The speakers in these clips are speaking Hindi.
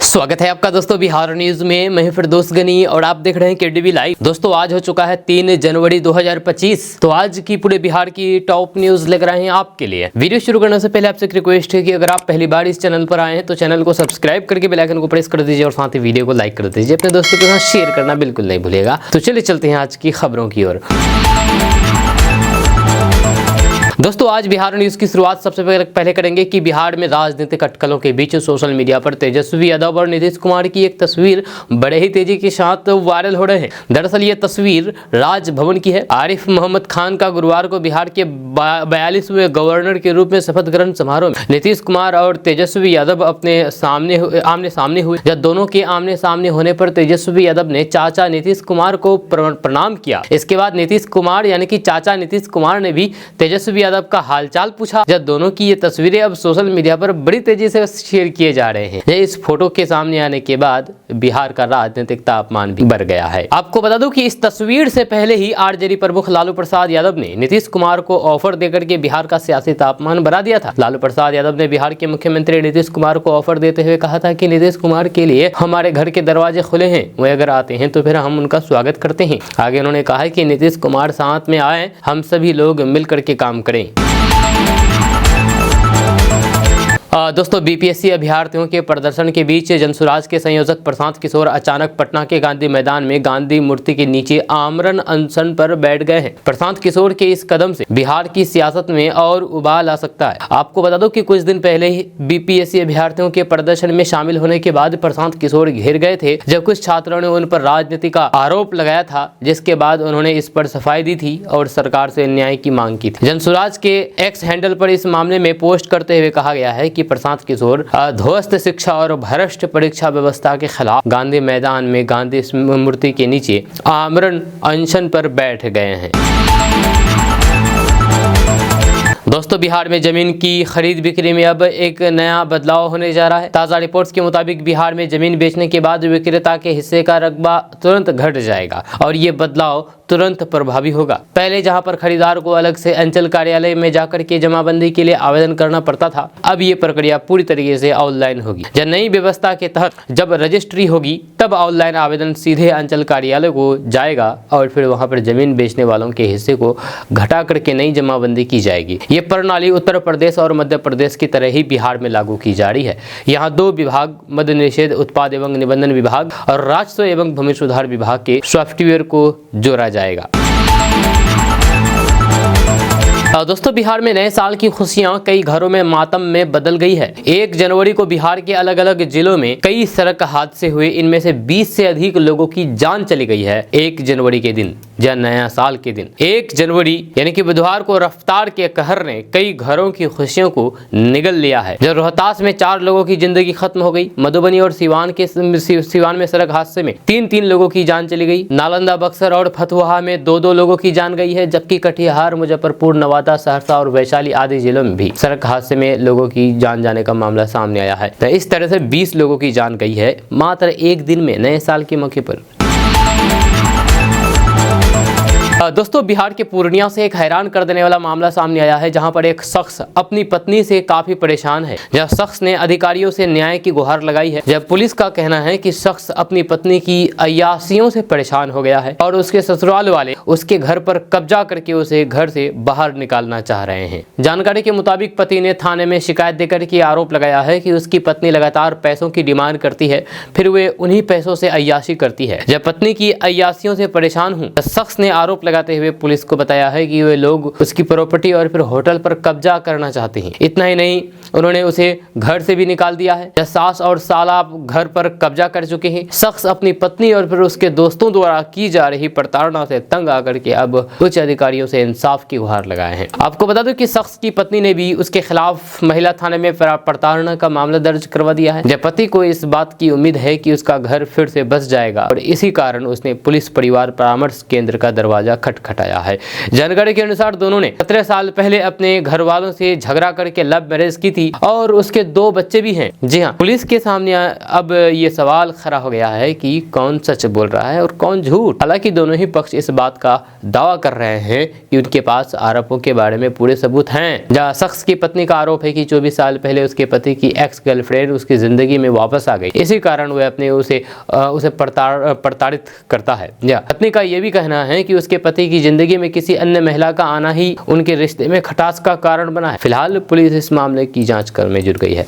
स्वागत है आपका दोस्तों बिहार न्यूज में। मैं फिरदौस गनी और आप देख रहे हैं केडीवी लाइव। दोस्तों आज हो चुका है 3 जनवरी 2025। तो आज की पूरे बिहार की टॉप न्यूज लेकर आए हैं आपके लिए। वीडियो शुरू करने से पहले आपसे एक रिक्वेस्ट है कि अगर आप पहली बार इस चैनल पर आए हैं तो चैनल को सब्सक्राइब करके बेल आइकन को प्रेस कर दीजिए और साथ ही वीडियो को लाइक कर दीजिए। अपने दोस्तों के साथ शेयर करना बिल्कुल नहीं भूलिएगा। तो चलिए चलते हैं आज की खबरों की ओर। दोस्तों आज बिहार न्यूज की शुरुआत सबसे पहले करेंगे कि बिहार में राजनीतिक अटकलों के बीच सोशल मीडिया पर तेजस्वी यादव और नीतीश कुमार की एक तस्वीर बड़े ही तेजी के साथ वायरल हो रहे हैं। दरअसल ये तस्वीर राजभवन की है। आरिफ मोहम्मद खान का गुरुवार को बिहार के 42वें गवर्नर के रूप में शपथ ग्रहण समारोह में नीतीश कुमार और तेजस्वी यादव अपने आमने सामने हुए। जब दोनों के आमने सामने होने पर तेजस्वी यादव ने चाचा नीतीश कुमार को प्रणाम किया। इसके बाद नीतीश कुमार यानी कि चाचा नीतीश कुमार ने भी तेजस्वी यादव का हालचाल पूछा। जब दोनों की ये तस्वीरें अब सोशल मीडिया पर बड़ी तेजी से शेयर किए जा रहे हैं। इस फोटो के सामने आने के बाद बिहार का राजनीतिक तापमान भी बढ़ गया है। आपको बता दूं कि इस तस्वीर से पहले ही आरजेडी प्रमुख लालू प्रसाद यादव ने नीतीश कुमार को ऑफर देकर के बिहार का सियासी तापमान बढ़ा दिया था। लालू प्रसाद यादव ने बिहार के मुख्यमंत्री नीतीश कुमार को ऑफर देते हुए कहा था कि नीतीश कुमार के लिए हमारे घर के दरवाजे खुले हैं, वे अगर आते हैं तो फिर हम उनका स्वागत करते हैं। आगे उन्होंने कहा कि नीतीश कुमार साथ में आए, हम सभी लोग मिलकर के काम करें। दोस्तों बीपीएससी अभ्यर्थियों के प्रदर्शन के बीच जनसुराज के संयोजक प्रशांत किशोर अचानक पटना के गांधी मैदान में गांधी मूर्ति के नीचे आमरण अनशन पर बैठ गए हैं। प्रशांत किशोर के इस कदम से बिहार की सियासत में और उबाल आ सकता है। आपको बता दो कि कुछ दिन पहले ही बीपीएससी अभ्यर्थियों के प्रदर्शन में शामिल होने के बाद प्रशांत किशोर घिर गए थे, जब कुछ छात्रों ने उन पर राजनीति का आरोप लगाया था, जिसके बाद उन्होंने इस पर सफाई दी थी और सरकार से न्याय की मांग की थी। जनसुराज के एक्स हैंडल पर इस मामले में पोस्ट करते हुए कहा गया है कि प्रशांत किशोर ध्वस्त शिक्षा और भ्रष्ट परीक्षा व्यवस्था के खिलाफ गांधी मैदान में गांधी मूर्ति के नीचे आमरण अनशन पर बैठ गए हैं। दोस्तों बिहार में जमीन की खरीद बिक्री में अब एक नया बदलाव होने जा रहा है। ताज़ा रिपोर्ट्स के मुताबिक बिहार में जमीन बेचने के बाद विक्रेता के हिस्से का रकबा तुरंत घट जाएगा और ये बदलाव तुरंत प्रभावी होगा। पहले जहां पर खरीदार को अलग से अंचल कार्यालय में जाकर के जमाबंदी के लिए आवेदन करना पड़ता था, अब ये प्रक्रिया पूरी तरीके से ऑनलाइन होगी। जब नई व्यवस्था के तहत जब रजिस्ट्री होगी तब ऑनलाइन आवेदन सीधे अंचल कार्यालय को जाएगा और फिर वहां पर जमीन बेचने वालों के हिस्से को घटा करके नई जमाबंदी की जाएगी। ये प्रणाली उत्तर प्रदेश और मध्य प्रदेश की तरह ही बिहार में लागू की जा रही है। यहाँ 2 विभाग, मद्य निषेध, उत्पाद एवं निबंधन विभाग और राजस्व एवं भूमि सुधार विभाग के सॉफ्टवेयर को जोड़ा जाएगा। दोस्तों बिहार में नए साल की खुशियां कई घरों में मातम में बदल गई है। 1 जनवरी को बिहार के अलग अलग जिलों में कई सड़क हादसे हुए, इनमें से 20 से अधिक लोगों की जान चली गई है 1 जनवरी के दिन या नया साल के दिन। 1 जनवरी यानी कि बुधवार को रफ्तार के कहर ने कई घरों की खुशियों को निगल लिया है। जब रोहतास में 4 लोगों की जिंदगी खत्म हो गई, मधुबनी और सिवान में सड़क हादसे में 3 लोगों की जान चली गई, नालंदा, बक्सर और फतुहा में 2 लोगों की जान गई है, जबकि कटिहार, मुजफ्फरपुर, नवादा, सहरसा और वैशाली आदि जिलों में भी सड़क हादसे में लोगों की जान जाने का मामला सामने आया है। तो इस तरह से 20 लोगों की जान गई है मात्र 1 दिन में नए साल के मौके पर। दोस्तों बिहार के पूर्णिया से एक हैरान कर देने वाला मामला सामने आया है, जहां पर एक शख्स अपनी पत्नी से काफी परेशान है। जब शख्स ने अधिकारियों से न्याय की गुहार लगाई है। जब पुलिस का कहना है कि शख्स अपनी पत्नी की अय्यासियों से परेशान हो गया है और उसके ससुराल वाले उसके घर पर कब्जा करके उसे घर से बाहर निकालना चाह रहे हैं। जानकारी के मुताबिक पति ने थाने में शिकायत देकर के आरोप लगाया है कि उसकी पत्नी लगातार पैसों की डिमांड करती है, फिर वे उन्हीं पैसों से अय्याशी करती है। जब पत्नी की अय्यासियों से परेशान हूँ, शख्स ने आरोप लगाते हुए पुलिस को बताया है कि वे लोग उसकी प्रॉपर्टी और फिर होटल पर कब्जा करना चाहते हैं। इतना ही नहीं, उन्होंने उसे घर से भी निकाल दिया है। सास और साला घर पर कब्जा कर चुके हैं। शख्स अपनी पत्नी और फिर उसके दोस्तों द्वारा की जा रही प्रताड़ना से तंग आकर के अब उच्च अधिकारियों से इंसाफ की गुहार लगाए हैं। आपको बता दो कि शख्स की पत्नी ने भी उसके खिलाफ महिला थाने में प्रताड़ना का मामला दर्ज करवा दिया है। जब पति को इस बात की उम्मीद है कि उसका घर फिर से बस जाएगा और इसी कारण उसने पुलिस परिवार परामर्श केंद्र का दरवाजा खटखटाया है। जानकारी के अनुसार दोनों ने 17 साल पहले अपने घर वालों से झगड़ा करके लव मैरिज की थी और उसके 2 बच्चे भी हैं। जी हाँ, पुलिस के सामने अब ये सवाल खड़ा हो गया है कि कौन सच बोल रहा है और कौन झूठ। हालांकि दोनों ही पक्ष इस बात का दावा कर रहे हैं कि उनके पास आरोपों के बारे में पूरे सबूत हैं। जहाँ शख्स की पत्नी का आरोप है कि 24 साल पहले उसके पति की एक्स गर्लफ्रेंड उसकी जिंदगी में वापस आ गई, इसी कारण वह अपने उसे प्रताड़ित करता है। पत्नी का यह भी कहना है कि उसके पति की जिंदगी में किसी अन्य महिला का आना ही उनके रिश्ते में खटास का कारण बना है। फिलहाल पुलिस इस मामले की जांच करने में जुट गई है।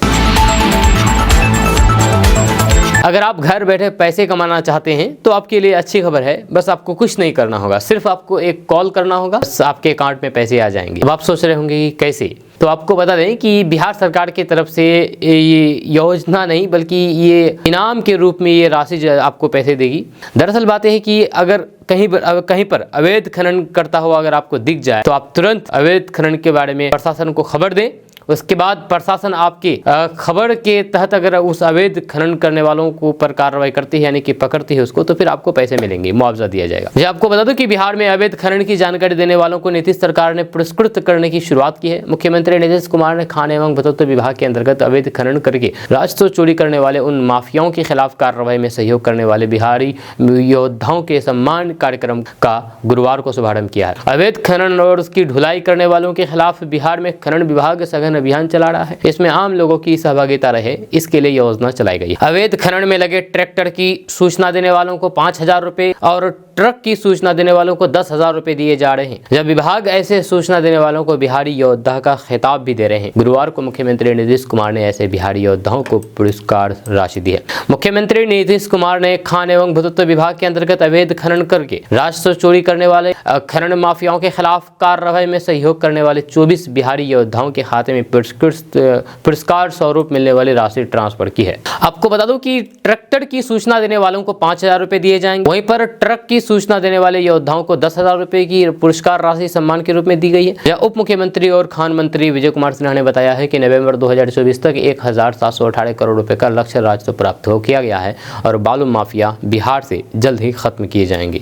अगर आप घर बैठे पैसे कमाना चाहते हैं तो आपके लिए अच्छी खबर है। बस आपको कुछ नहीं करना होगा, सिर्फ आपको एक कॉल करना होगा, बस आपके अकाउंट में पैसे आ जाएंगे। अब आप सोच रहे होंगे कि कैसे, तो आपको बता दें कि बिहार सरकार की तरफ से ये योजना नहीं बल्कि ये इनाम के रूप में ये राशि आपको पैसे देगी। दरअसल बात है कि अगर कहीं पर अवैध खनन करता हुआ अगर आपको दिख जाए तो आप तुरंत अवैध खनन के बारे में प्रशासन को खबर दें। उसके बाद प्रशासन आपके खबर के तहत अगर उस अवैध खनन करने वालों को पर कार्रवाई करती है, यानी कि पकड़ती है उसको, तो फिर आपको पैसे मिलेंगे, मुआवजा दिया जाएगा। जी आपको बता दूं कि बिहार में अवैध खनन की जानकारी देने वालों को नीतीश सरकार ने पुरस्कृत करने की शुरुआत की है। मुख्यमंत्री नीतीश कुमार ने खान एवं भूतत्व विभाग के अंतर्गत अवैध खनन करके राजस्व चोरी करने वाले उन माफियाओं के खिलाफ कार्रवाई में सहयोग करने वाले बिहारी योद्धाओं के सम्मान कार्यक्रम का गुरुवार को शुभारंभ किया है। अवैध खनन और उसकी ढुलाई करने वालों के खिलाफ बिहार में खनन विभाग सघन अभियान चला रहा है। इसमें आम लोगों की सहभागिता रहे, इसके लिए योजना चलाई गई। अवैध खनन में लगे ट्रैक्टर की सूचना देने वालों को 5,000 रुपए और ट्रक की सूचना देने वालों को 10,000 रुपए दिए जा रहे हैं। जब विभाग ऐसे सूचना देने वालों को बिहारी योद्धा का खिताब भी दे रहे हैं। गुरुवार को मुख्यमंत्री नीतीश कुमार ने ऐसे बिहारी योद्धाओं को पुरस्कार राशि दी है। मुख्यमंत्री नीतीश कुमार ने खान एवं भूतत्व विभाग के अंतर्गत अवैध खनन करके राजस्व चोरी करने वाले खनन माफियाओं के खिलाफ कार्रवाई में सहयोग करने वाले 24 बिहारी योद्धाओं के खाते में पुरस्कार स्वरूप मिलने वाली राशि ट्रांसफर की है। आपको बता दूं कि ट्रैक्टर की सूचना देने वालों को 5,000 रुपए दिए जाएंगे। वहीं पर ट्रक की सूचना देने वाले योद्धाओं को 10,000 रुपए की पुरस्कार राशि सम्मान के रूप में दी गई है। यह उप मुख्यमंत्री और खान मंत्री विजय कुमार सिन्हा ने बताया है कि नवंबर 2024 तक 1,718 करोड़ रुपए का लक्ष्य राजस्व प्राप्त हो किया गया है और बालू माफिया बिहार से जल्द ही खत्म किए जाएंगे।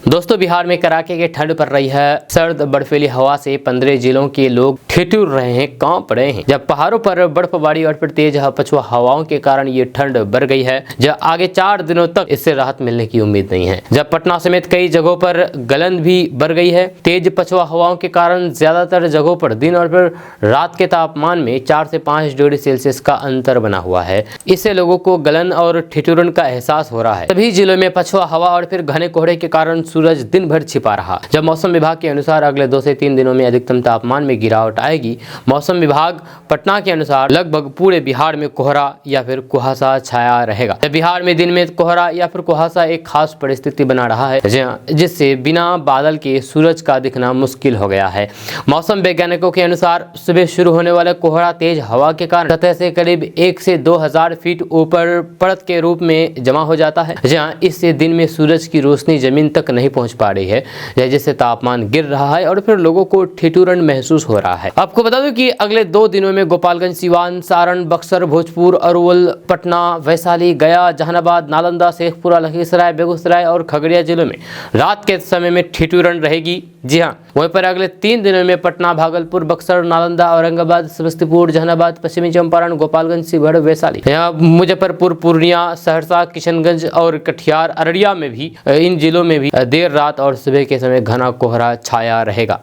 दोस्तों, बिहार में कड़ाके की ठंड पड़ रही है। सर्द बर्फीली हवा से 15 जिलों के लोग ठिठुर रहे हैं, कांप रहे हैं। जब पहाड़ों पर बर्फबारी और फिर तेज पछुआ हवाओं के कारण ये ठंड बढ़ गई है, जब आगे 4 दिनों तक इससे राहत मिलने की उम्मीद नहीं है। जब पटना समेत कई जगहों पर गलन भी बढ़ गई है। तेज पछुआ हवाओं के कारण ज्यादातर जगहों पर दिन और फिर रात के तापमान में 4 से 5 डिग्री सेल्सियस का अंतर बना हुआ है। इससे लोगों को गलन और ठिठुरन का एहसास हो रहा है। सभी जिलों में पछुआ हवा और फिर घने कोहरे के कारण सूरज दिन भर छिपा रहा। जब मौसम विभाग के अनुसार अगले 2 से 3 दिनों में अधिकतम तापमान में गिरावट आएगी। मौसम विभाग पटना के अनुसार लगभग पूरे बिहार में कोहरा या फिर कुहासा छाया रहेगा। बिहार में दिन में कोहरा या फिर कुहासा एक खास परिस्थिति बना रहा है, जिससे बिना बादल के सूरज का दिखना मुश्किल हो गया है। मौसम वैज्ञानिकों के अनुसार सुबह शुरू होने वाला कोहरा तेज हवा के कारण सतह से करीब 1 से 2,000 फीट ऊपर परत के रूप में जमा हो जाता है, जहां इससे दिन में सूरज की रोशनी जमीन तक नहीं पहुंच पा रही है, जिससे तापमान गिर रहा है और फिर लोगों को ठिठुरन महसूस हो रहा है। आपको बता दूं कि अगले 2 दिनों में गोपालगंज, सिवान, सारण, बक्सर, भोजपुर, अरवल, पटना, वैशाली, गया, जहानाबाद, नालंदा, शेखपुरा, लखीसराय, बेगूसराय और खगड़िया जिलों में रात के समय में ठिठुरन रहेगी। जी हाँ, वहीं पर अगले 3 दिनों में पटना, भागलपुर, बक्सर, नालंदा, औरंगाबाद, समस्तीपुर, जहानाबाद, पश्चिमी चंपारण, गोपालगंज, शिवहर, वैशाली, मुजफ्फरपुर, पूर्णिया, सहरसा, किशनगंज और कटिहार, अररिया में भी, इन जिलों में भी देर रात और सुबह के समय घना कोहरा छाया रहेगा।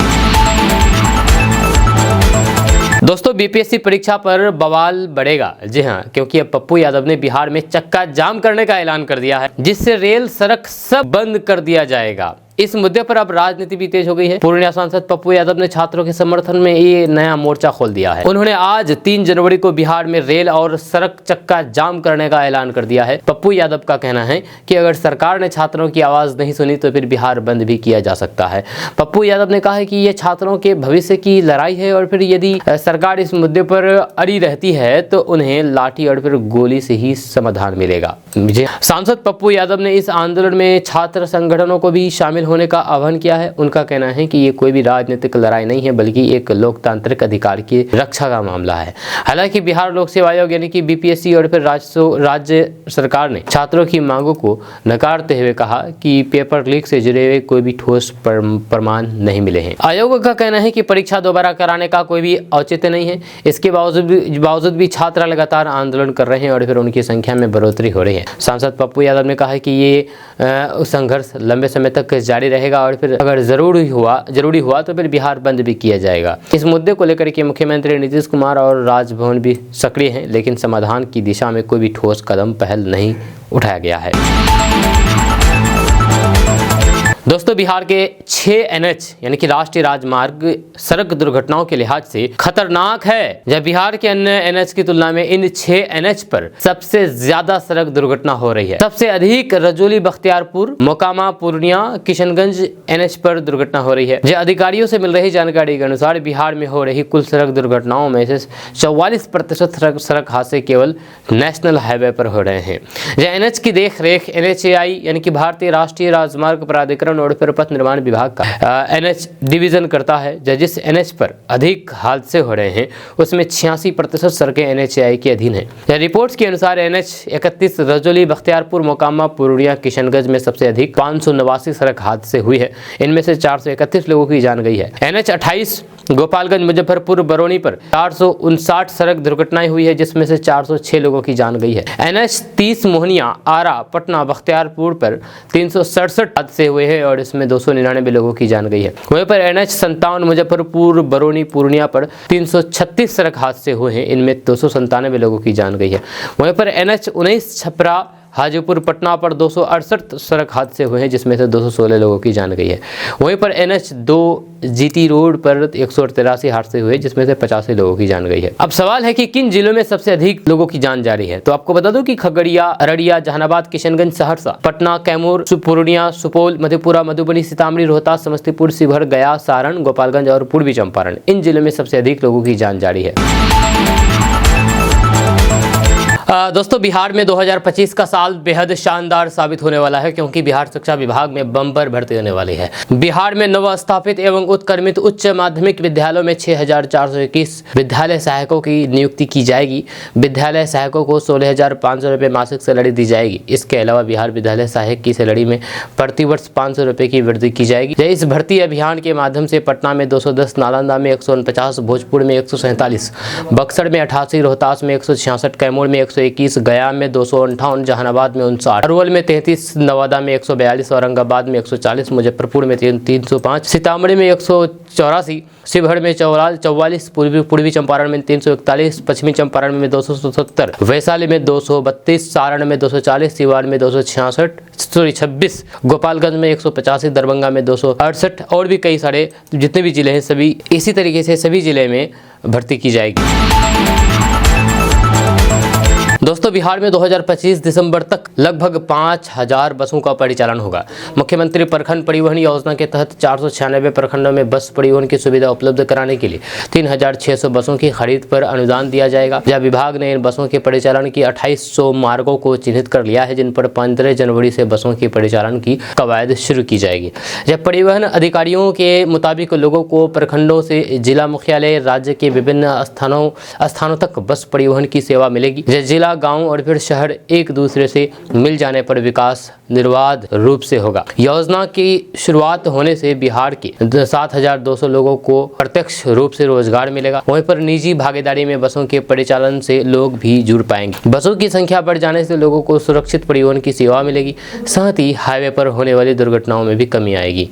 दोस्तों, बीपीएससी परीक्षा पर बवाल बढ़ेगा। जी हाँ, क्योंकि अब पप्पू यादव ने बिहार में चक्का जाम करने का ऐलान कर दिया है, जिससे रेल, सड़क सब बंद कर दिया जाएगा। इस मुद्दे पर अब राजनीति भी तेज हो गई है। पूर्णिया सांसद पप्पू यादव ने छात्रों के समर्थन में ये नया मोर्चा खोल दिया है। उन्होंने आज 3 जनवरी को बिहार में रेल और सड़क चक्का जाम करने का ऐलान कर दिया है। पप्पू यादव का कहना है कि अगर सरकार ने छात्रों की आवाज नहीं सुनी तो फिर बिहार बंद भी किया जा सकता है। पप्पू यादव ने कहा है कि ये छात्रों के भविष्य की लड़ाई है और फिर यदि सरकार इस मुद्दे पर अड़ी रहती है तो उन्हें लाठी और फिर गोली से ही समाधान मिलेगा। सांसद पप्पू यादव ने इस आंदोलन में छात्र संगठनों को भी शामिल शामिल होने का आह्वान किया है। उनका कहना है कि ये कोई भी राजनीतिक लड़ाई नहीं है, बल्कि एक लोकतांत्रिक अधिकार की रक्षा का मामला है। हालांकि बिहार लोक सेवा आयोग यानी कि बीपीएससी और फिर राज्य सरकार ने छात्रों की मांगों को नकारते हुए कहा कि पेपर लीक से जुड़े हुए कोई भी ठोस प्रमाण नहीं मिले हैं। आयोग का कहना है कि परीक्षा दोबारा कराने का कोई भी औचित्य नहीं है। इसके बावजूद भी छात्र लगातार आंदोलन कर रहे हैं और फिर उनकी संख्या में बढ़ोतरी हो रही है। सांसद पप्पू यादव ने कहा कि ये संघर्ष लंबे समय तक जारी रहेगा और फिर अगर जरूरी हुआ तो फिर बिहार बंद भी किया जाएगा। इस मुद्दे को लेकर के मुख्यमंत्री नीतीश कुमार और राजभवन भी सक्रिय हैं, लेकिन समाधान की दिशा में कोई भी ठोस कदम पहल नहीं उठाया गया है। दोस्तों, बिहार के 6 NH यानी कि राष्ट्रीय राजमार्ग सड़क दुर्घटनाओं के लिहाज से खतरनाक है। जब बिहार के अन्य NH की तुलना में इन 6 NH पर सबसे ज्यादा सड़क दुर्घटना हो रही है। सबसे अधिक रजौली, बख्तियारपुर, मोकामा, पूर्णिया, किशनगंज NH पर दुर्घटना हो रही है। जो अधिकारियों से मिल रही जानकारी के अनुसार बिहार में हो रही कुल सड़क दुर्घटनाओं में से 44% सड़क हादसे केवल नेशनल हाईवे पर हो रहे हैं। जो NH की देख रेख NHAI यानी कि भारतीय राष्ट्रीय राजमार्ग प्राधिकरण और फिर पथ निर्माण विभाग का NH डिवीजन करता है। जिस NH पर अधिक हादसे हो रहे हैं उसमें 86% सड़कें NHAI के अधीन है। रिपोर्ट्स के अनुसार NH 31 रजौली, बख्तियारपुर, मोकामा, पूर्णिया, किशनगंज में सबसे अधिक 589 सड़क हादसे हुई है। इनमें से 431 लोगों की जान गई है। NH 28 गोपालगंज, मुजफ्फरपुर, बरौनी पर 459 सड़क दुर्घटनाएं हुई है, जिसमें से 406 लोगों की जान गई है। NH 30 मोहनिया, आरा, पटना, बख्तियारपुर पर 367 हादसे हुए हैं और इसमें 299 लोगों की जान गई है। वहीं पर NH 57 मुजफ्फरपुर, बरौनी, पूर्णिया पर 336 सड़क हादसे हुए हैं। इनमें 297 लोगों की जान गई है। वहीं पर NH 19 छपरा, हाजीपुर, पटना पर 268 सड़क हादसे हुए हैं, जिसमें से 216 लोगों की जान गई है। वहीं पर NH 2 GT रोड पर 183 हादसे हुए, जिसमें से 85 लोगों की जान गई है। अब सवाल है कि किन जिलों में सबसे अधिक लोगों की जान जा रही है। तो आपको बता दूं कि खगड़िया, अररिया, जहानाबाद, किशनगंज, सहरसा, पटना, कैमूर, पूर्णिया, सुपौल, मधेपुरा, मधुबनी, सीतामढ़ी, रोहतास, समस्तीपुर, शिवहर, गया, सारण, गोपालगंज और पूर्वी चंपारण, इन जिलों में सबसे अधिक लोगों की जान जा रही है। दोस्तों, बिहार में 2025 का साल बेहद शानदार साबित होने वाला है, क्योंकि बिहार शिक्षा विभाग में बम्पर भर्ती होने वाली है। बिहार में नवस्थापित एवं उत्क्रमित उच्च माध्यमिक विद्यालयों में 6421 विद्यालय सहायकों की नियुक्ति की जाएगी। विद्यालय सहायकों को 16,500 रुपये मासिक सैलरी दी जाएगी। इसके अलावा बिहार विद्यालय सहायक की सैलरी में प्रतिवर्ष 500 रुपये की वृद्धि की जाएगी। इस भर्ती अभियान के माध्यम से पटना में 210, नालंदा में 149, भोजपुर में 147, बक्सर में 88, रोहतास में 166, कैमूर में 121, गया में 258, जहानाबाद में 59, अरवल में 33, नवादा में 142, औरंगाबाद में 140, मुजफ्फरपुर में 305, सीतामढ़ी में 184, शिवहर में 44, पूर्वी चंपारण में 341, पश्चिमी चंपारण में 277, वैशाली में 232, सारण में 240, सिवान में 266, गोपालगंज में 185, दरभंगा में 268 और भी कई सारे जितने भी जिले हैं सभी इसी तरीके से सभी जिले में भर्ती की जाएगी। दोस्तों, बिहार में 2025 दिसंबर तक लगभग 5000 बसों का परिचालन होगा। मुख्यमंत्री प्रखंड परिवहन योजना के तहत 496 प्रखंडों में बस परिवहन की सुविधा उपलब्ध कराने के लिए 3600 बसों की खरीद पर अनुदान दिया जाएगा। जब विभाग ने इन बसों के परिचालन की 2800 मार्गों को चिन्हित कर लिया है, जिन पर 15 जनवरी से बसों के परिचालन की कवायद शुरू की जाएगी। जब परिवहन अधिकारियों के मुताबिक लोगों को प्रखंडों से जिला मुख्यालय, राज्य के विभिन्न स्थानों तक बस परिवहन की सेवा मिलेगी। जिला, गांव और फिर शहर एक दूसरे से मिल जाने पर विकास निर्बाध रूप से होगा। योजना की शुरुआत होने से बिहार के 7200 लोगों को प्रत्यक्ष रूप से रोजगार मिलेगा। वहीं पर निजी भागीदारी में बसों के परिचालन से लोग भी जुड़ पाएंगे। बसों की संख्या बढ़ जाने से लोगों को सुरक्षित परिवहन की सेवा मिलेगी। साथ ही हाईवे पर होने वाली दुर्घटनाओं में भी कमी आएगी।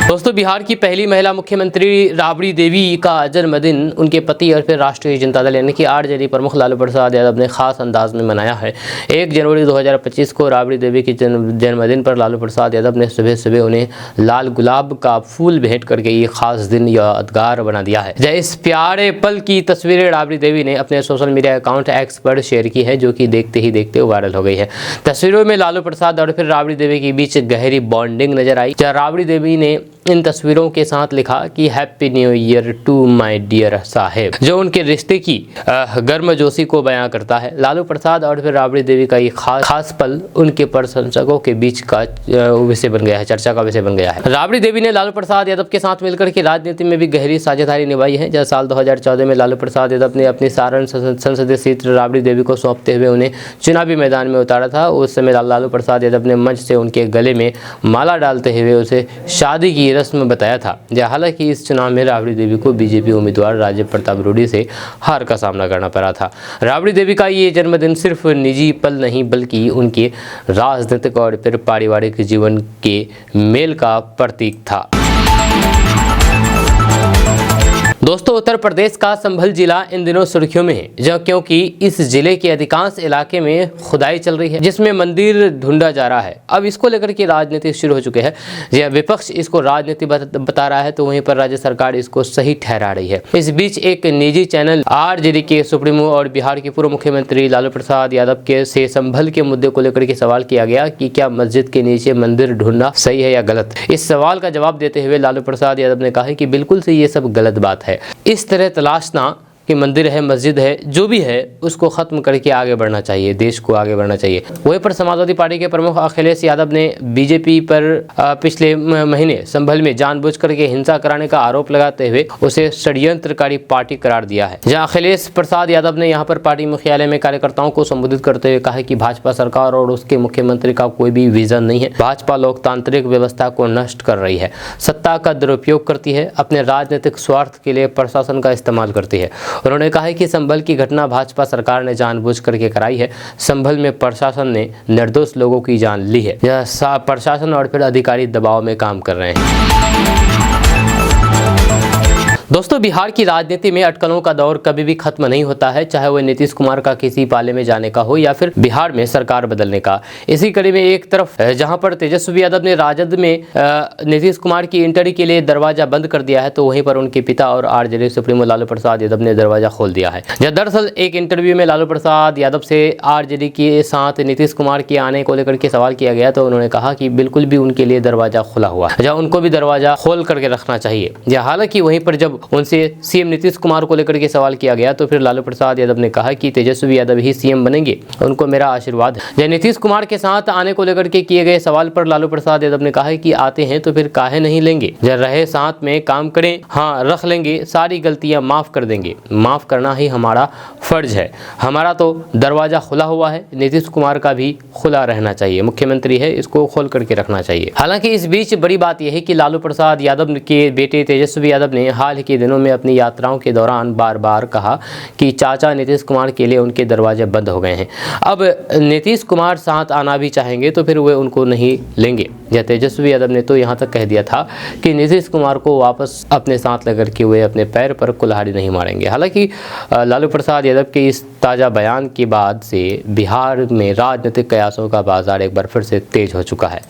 दोस्तों, बिहार की पहली महिला मुख्यमंत्री राबड़ी देवी का जन्मदिन उनके पति और फिर राष्ट्रीय जनता दल यानी कि आरजेडी प्रमुख लालू प्रसाद यादव ने खास अंदाज में मनाया है। 1 जनवरी 2025 को राबड़ी देवी के जन्मदिन पर लालू प्रसाद यादव ने सुबह सुबह उन्हें लाल गुलाब का फूल भेंट करके ये खास दिन यादगार बना दिया है। इस प्यारे पल की तस्वीरें राबड़ी देवी ने अपने सोशल मीडिया अकाउंट एक्स पर शेयर की है, जो कि देखते ही देखते वायरल हो गई है। तस्वीरों में लालू प्रसाद और फिर राबड़ी देवी के बीच गहरी बॉन्डिंग नजर आई। राबड़ी देवी ने इन तस्वीरों के साथ लिखा कि happy new year to my dear साहेब, जो उनके रिश्ते की गर्मजोशी को बयां करता है। लालू प्रसाद और फिर राबड़ी देवी का ये खास पल उनके प्रशंसकों के बीच का विषय बन गया है, चर्चा का विषय बन गया है। राबड़ी देवी ने लालू प्रसाद यादव के साथ मिलकर के राजनीति में भी गहरी साझेदारी निभाई है। जब साल 2014 में लालू प्रसाद यादव ने अपनी सारण संसदीय सीट राबड़ी देवी को सौंपते हुए उन्हें चुनावी मैदान में उतारा था, उस समय लालू प्रसाद यादव ने मंच से उनके गले में माला डालते हुए उसे शादी की रस्म बताया था। हालांकि इस चुनाव में राबड़ी देवी को बीजेपी उम्मीदवार राजीव प्रताप रूडी से हार का सामना करना पड़ा था। राबड़ी देवी का ये जन्मदिन सिर्फ निजी पल नहीं बल्कि उनके राजनीतिक और फिर पारिवारिक जीवन के मेल का प्रतीक था। दोस्तों, उत्तर प्रदेश का संभल जिला इन दिनों सुर्खियों में है, क्योंकि इस जिले के अधिकांश इलाके में खुदाई चल रही है जिसमें मंदिर ढूंढा जा रहा है। अब इसको लेकर के राजनीति शुरू हो चुके हैं। विपक्ष इसको राजनीति बता रहा है तो वहीं पर राज्य सरकार इसको सही ठहरा रही है। इस बीच एक निजी चैनल आरजेडी के सुप्रीमो और बिहार के पूर्व मुख्यमंत्री लालू प्रसाद यादव के से संभल के मुद्दे को लेकर के सवाल किया गया कि क्या मस्जिद के नीचे मंदिर ढूंढना सही है या गलत। इस सवाल का जवाब देते हुए लालू प्रसाद यादव ने कहा कि बिल्कुल से ये सब गलत बात है। इस तरह तलाशना कि मंदिर है, मस्जिद है, जो भी है उसको खत्म करके आगे बढ़ना चाहिए, देश को आगे बढ़ना चाहिए। वहीं पर समाजवादी पार्टी के प्रमुख अखिलेश यादव ने बीजेपी पर पिछले महीने संभल में जानबूझकर के हिंसा कराने का आरोप लगाते हुए उसे षड्यंत्रकारी पार्टी करार दिया है। जहां अखिलेश प्रसाद यादव ने यहां पर पार्टी मुख्यालय में कार्यकर्ताओं को संबोधित करते हुए कहा कि भाजपा सरकार और उसके मुख्यमंत्री का कोई भी विजन नहीं है। भाजपा लोकतांत्रिक व्यवस्था को नष्ट कर रही है, सत्ता का दुरुपयोग करती है, अपने राजनीतिक स्वार्थ के लिए प्रशासन का इस्तेमाल करती है। उन्होंने कहा है कि संभल की घटना भाजपा सरकार ने जानबूझ करके कराई है। संभल में प्रशासन ने निर्दोष लोगों की जान ली है। यह प्रशासन और फिर अधिकारी दबाव में काम कर रहे हैं। दोस्तों, बिहार की राजनीति में अटकलों का दौर कभी भी खत्म नहीं होता है, चाहे वह नीतीश कुमार का किसी पाले में जाने का हो या फिर बिहार में सरकार बदलने का। इसी कड़ी में एक तरफ जहां पर तेजस्वी यादव ने राजद में नीतीश कुमार की एंट्री के लिए दरवाजा बंद कर दिया है, तो वहीं पर उनके पिता और आरजेडी सुप्रीमो लालू प्रसाद यादव ने दरवाजा खोल दिया है। दरअसल एक इंटरव्यू में लालू प्रसाद यादव से आरजेडी के साथ नीतीश कुमार के आने को लेकर के सवाल किया गया, तो उन्होंने कहा कि बिल्कुल भी उनके लिए दरवाजा खुला हुआ है, उनको भी दरवाजा खोल करके रखना चाहिए। हालांकि वहीं पर जब उनसे सीएम नीतीश कुमार को लेकर के सवाल किया गया तो फिर लालू प्रसाद यादव ने कहा कि तेजस्वी यादव ही सीएम बनेंगे, उनको मेरा आशीर्वाद है। नीतीश कुमार के साथ आने को लेकर के किए गए सवाल पर लालू प्रसाद यादव ने कहा कि आते हैं तो फिर काहे नहीं लेंगे, जब रहे साथ में काम करें, हाँ रख लेंगे, सारी गलतियां माफ कर देंगे, माफ करना ही हमारा फर्ज है। हमारा तो दरवाजा खुला हुआ है, नीतीश कुमार का भी खुला रहना चाहिए, मुख्यमंत्री है इसको खोल करके रखना चाहिए। हालांकि इस बीच बड़ी बात यह है कि लालू प्रसाद यादव के बेटे तेजस्वी यादव ने हाल के दिनों में अपनी यात्राओं के दौरान बार बार कहा कि चाचा नीतीश कुमार के लिए उनके दरवाजे बंद हो गए हैं। अब नीतीश कुमार साथ आना भी चाहेंगे तो फिर वे उनको नहीं लेंगे। तेजस्वी यादव ने तो यहाँ तक कह दिया था कि नीतीश कुमार को वापस अपने साथ लेकर के वे अपने पैर पर कुल्हाड़ी नहीं मारेंगे। हालांकि लालू प्रसाद यादव के इस ताज़ा बयान के बाद से बिहार में राजनीतिक कयासों का बाजार एक बार फिर से तेज हो चुका है।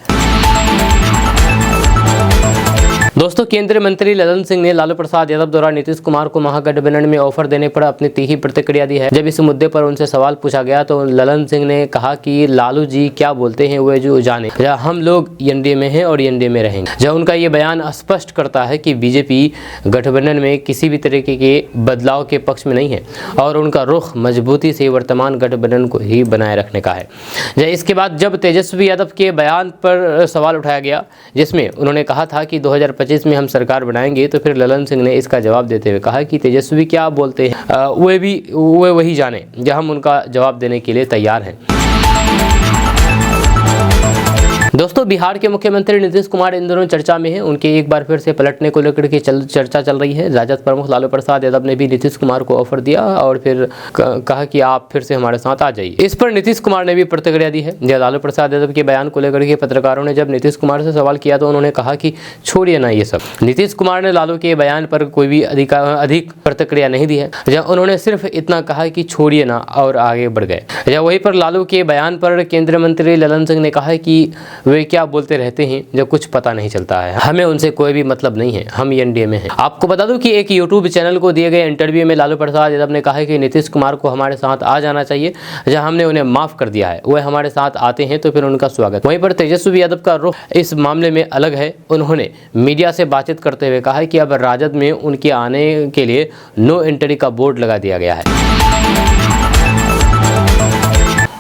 दोस्तों, केंद्रीय मंत्री ललन सिंह ने लालू प्रसाद यादव द्वारा नीतीश कुमार को महागठबंधन में ऑफर देने पर अपनी तीखी प्रतिक्रिया दी है। जब इस मुद्दे पर उनसे सवाल पूछा गया तो ललन सिंह ने कहा कि लालू जी क्या बोलते हैं वे जो जाने, हम लोग एनडीए में हैं और एनडीए में रहेंगे। जब उनका ये बयान स्पष्ट करता है कि बीजेपी गठबंधन में किसी भी तरीके के बदलाव के पक्ष में नहीं है और उनका रुख मजबूती से वर्तमान गठबंधन को ही बनाए रखने का है। इसके बाद जब तेजस्वी यादव के बयान पर सवाल उठाया गया जिसमें उन्होंने कहा था कि 2025 में हम सरकार बनाएंगे, तो फिर ललन सिंह ने इसका जवाब देते हुए कहा कि तेजस्वी क्या बोलते हैं वे वही जाने, जहां हम उनका जवाब देने के लिए तैयार हैं। दोस्तों, बिहार के मुख्यमंत्री नीतीश कुमार इन दिनों चर्चा में हैं। उनके एक बार फिर से पलटने को लेकर के चर्चा चल रही है। राजद प्रमुख लालू प्रसाद यादव ने भी नीतीश कुमार को ऑफर दिया और फिर कहा कि आप फिर से हमारे साथ आ जाइए। इस पर नीतीश कुमार ने भी प्रतिक्रिया दी है। लालू प्रसाद यादव के बयान को लेकर के पत्रकारों ने जब नीतीश कुमार से सवाल किया तो उन्होंने कहा कि छोड़िए ना ये सब। नीतीश कुमार ने लालू के बयान पर कोई भी अधिक प्रतिक्रिया नहीं दी है। उन्होंने सिर्फ इतना कहा कि छोड़िए ना और आगे बढ़ गए। वहीं पर लालू के बयान पर केंद्रीय मंत्री ललन सिंह ने कहा कि वे क्या बोलते रहते हैं जो कुछ पता नहीं चलता है। हमें उनसे कोई भी मतलब नहीं है, हम एनडीए में हैं। आपको बता दूं कि एक यूट्यूब चैनल को दिए गए इंटरव्यू में लालू प्रसाद यादव ने कहा है कि नीतीश कुमार को हमारे साथ आ जाना चाहिए, जहां हमने उन्हें माफ कर दिया है, वह हमारे साथ आते हैं तो फिर उनका स्वागत। वहीं पर तेजस्वी यादव का रुख इस मामले में अलग है। उन्होंने मीडिया से बातचीत करते हुए कहा है कि अब राजद में उनके आने के लिए नो एंट्री का बोर्ड लगा दिया गया है।